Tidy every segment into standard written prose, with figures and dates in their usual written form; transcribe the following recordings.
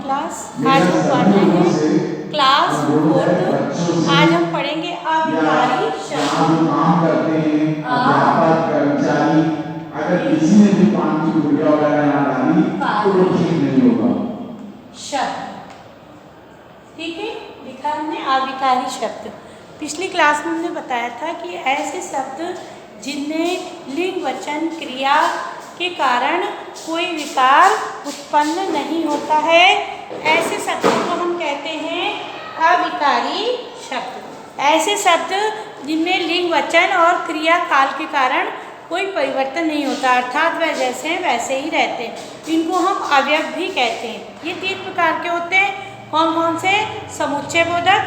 Class. आज हम पढ़ रहे हैं क्लास 4। आज हम पढ़ेंगे अविकारी शब्द। काम करते हैं अध्यापक कर्मचारी, अगर किसी ने भी काम की वीडियो वगैरह ना डाली तो वो ठीक नहीं होगा। शब्द, ठीक है, लिखा हमने अविकारी शब्द। पिछली क्लास में हमने बताया था कि ऐसे शब्द जिनमें लिंग वचन क्रिया के कारण कोई विकार उत्पन्न नहीं होता है, ऐसे शब्दों को हम कहते हैं अविकारी शब्द। ऐसे शब्द जिनमें लिंग वचन और क्रिया काल के कारण कोई परिवर्तन नहीं होता, अर्थात वह जैसे हैं वैसे ही रहते हैं, इनको हम अव्यक्त भी कहते हैं। ये 3 प्रकार के होते हैं। कौन कौन से? समुच्चय बोधक,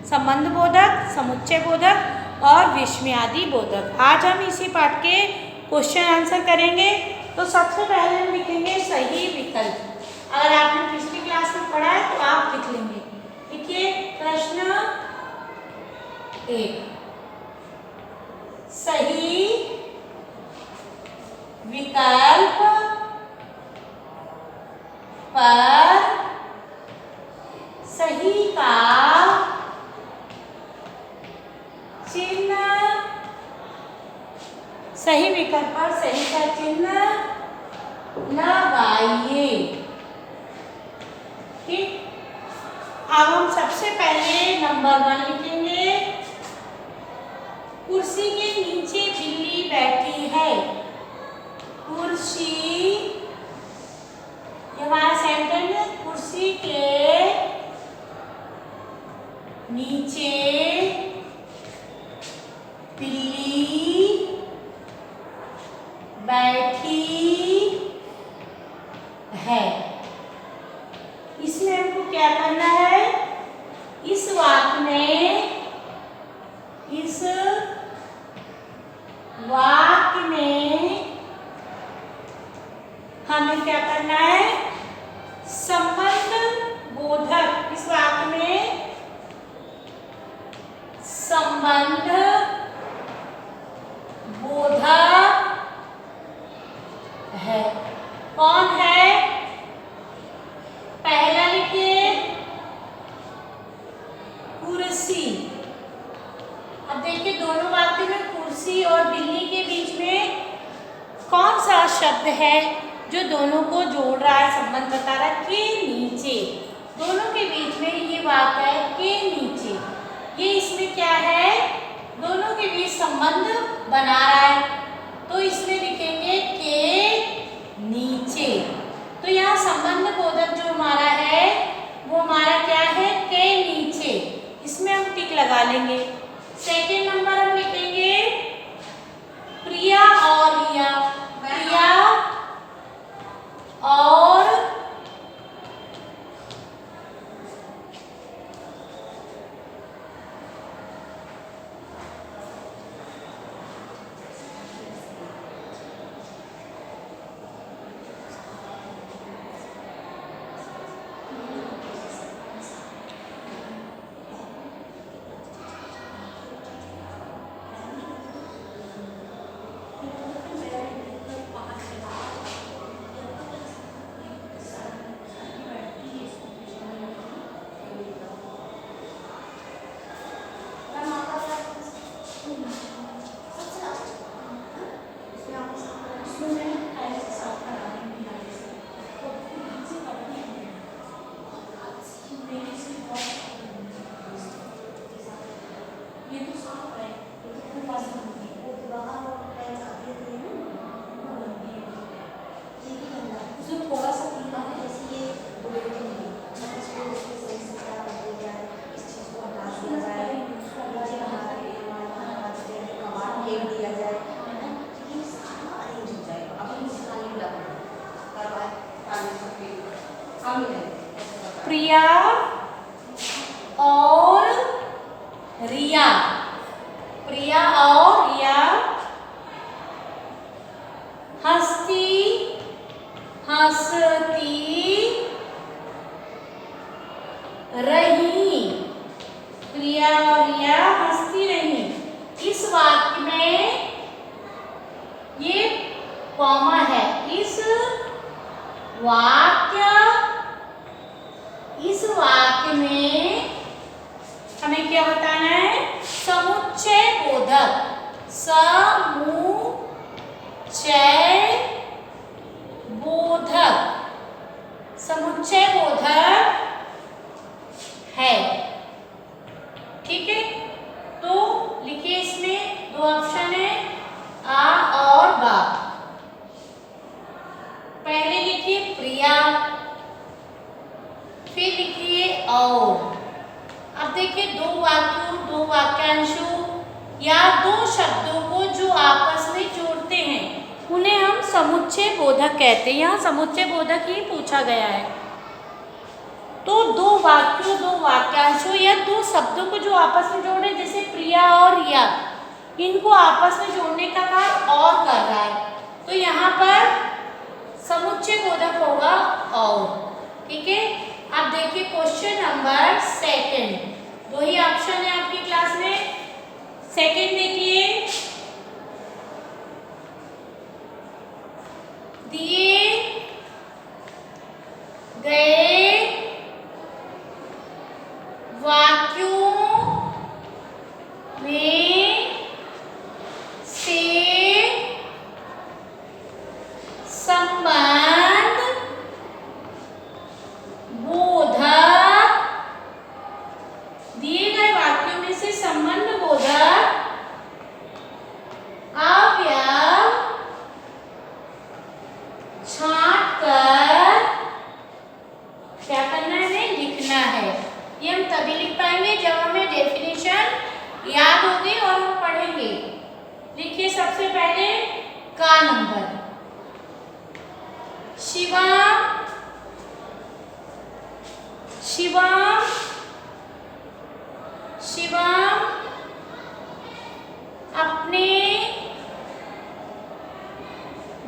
संबंध बोधक, समुच्चय बोधक और विस्मयादि बोधक। आज हम इसी पाठ के क्वेश्चन आंसर करेंगे। तो सबसे पहले हम लिखेंगे सही विकल्प। अगर आपने पिछली क्लास में पढ़ा है तो आप लिख लेंगे। देखिए प्रश्न 1, सही विकल्प पर सही का चिन्ह, सही विकल्प पर सही का चिन्ह लगाइए। ठीक, अब हम सबसे पहले नंबर 1 लिखेंगे। कुर्सी के नीचे बिल्ली बैठी है। कुर्सी, ये हमारा सेंटेंस है। कुर्सी के नीचे बिल्ली बैठी है। इसमें हमको क्या करना है? इस वाक्य में, इस वाक्य में हमें क्या करना है? संबंध बोधक, इस वाक्य में संबंध बोधक है। कौन है? पहला लिखिए कुर्सी। अब देखिए दोनों वाक्य में कुर्सी और बिल्ली के बीच में कौन सा शब्द है जो दोनों को जोड़ रहा है, संबंध बता रहा है? के नीचे। दोनों के बीच में ये वाक्य है के नीचे। ये इसमें क्या है? दोनों के बीच संबंध बना रहा है, तो इसमें लिखेंगे के नीचे। तो यहाँ संबंध बोधक जो हमारा है वो हमारा क्या है? के नीचे। इसमें हम टिक लगा लेंगे। सेकेंड नंबर हम लिखेंगे प्रिया और रिया। प्रिया और प्रिया और रिया। प्रिया और रिया हंसती हंसती रही। प्रिया और रिया हंसती रही। इस वाक्य में ये कॉमा है। इस वाक्य हमें क्या बताना है? समुच्चय बोधक। समुच्चय बोधक, समुच्चय बोधक है। ठीक है, तो लिखिए इसमें दो ऑप्शन है, आ और बा। पहले लिखिए प्रिया, फिर लिखिए और। अब देखिए दो वाक्यांशों या दो शब्दों को जो आपस में जोड़ते हैं उन्हें हम समुच्चय बोधक कहते हैं। यहाँ समुच्चय बोधक ही पूछा गया है। तो दो वाक्यों, दो वाक्यांशों या दो शब्दों को जो आपस में जोड़े, जैसे प्रिया और रिया, इनको आपस में जोड़ने का काम और कर रहा है, तो यहाँ पर समुच्चय बोधक होगा और। ठीक है, अब देखिए क्वेश्चन नंबर 2, दो ही ऑप्शन है आपकी क्लास में। सेकंड देखिए, दिए गए वाक्यों में से संबंध बोधक, दिए गए वाक्यों में से संबंध बोधक अवयव छांटकर क्या करना है? लिखना है। ये हम तभी लिख पाएंगे जब हमें डेफिनेशन याद होगी और हम पढ़ेंगे। लिखिए सबसे पहले का नंबर, शिवम शिवम शिवम अपने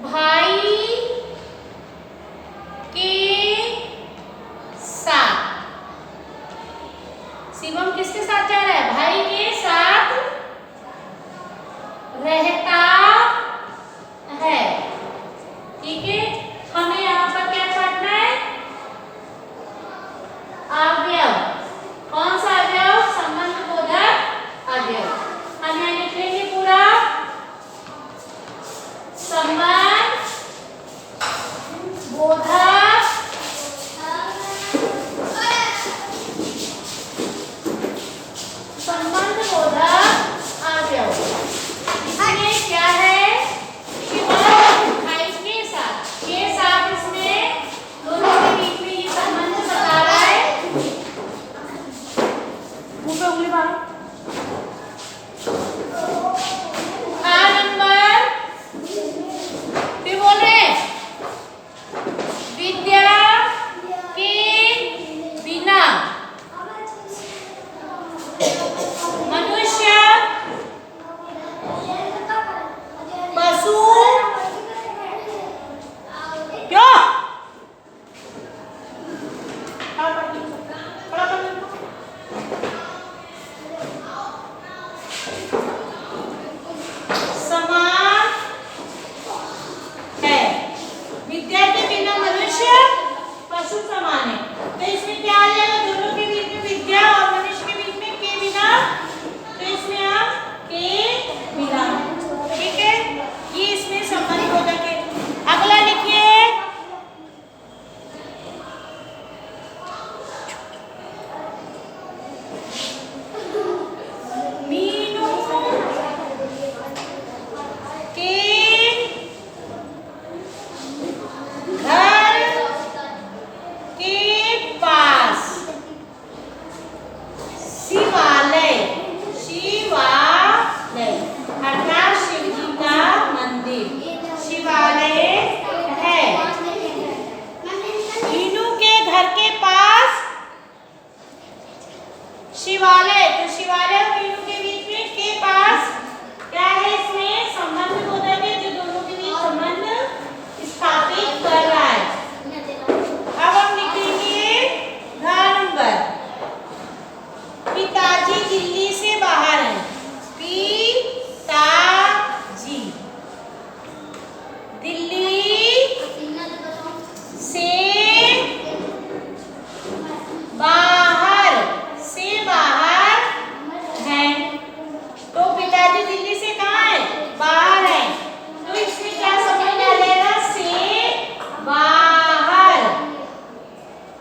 भाई के साथ, शिवम किसके साथ जा रहा है? भाई के साथ रहता है। ठीक है, हमें यहाँ पर क्या पढ़ना है? अवयव।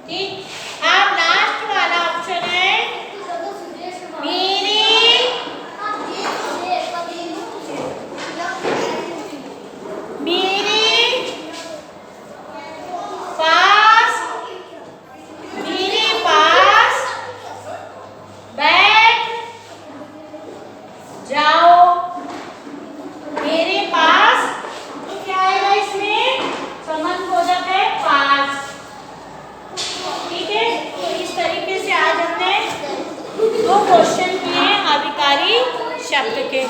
ठीक। अब लास्ट वाला ऑप्शन है मेरे पास बैठ जाओ। मेरे पास तो क्या आएगा इसमें? संबंधबोधक है पास। ठीक है, तो इस तरीके से आज हमने 2 क्वेश्चन किए अविकारी शब्द के।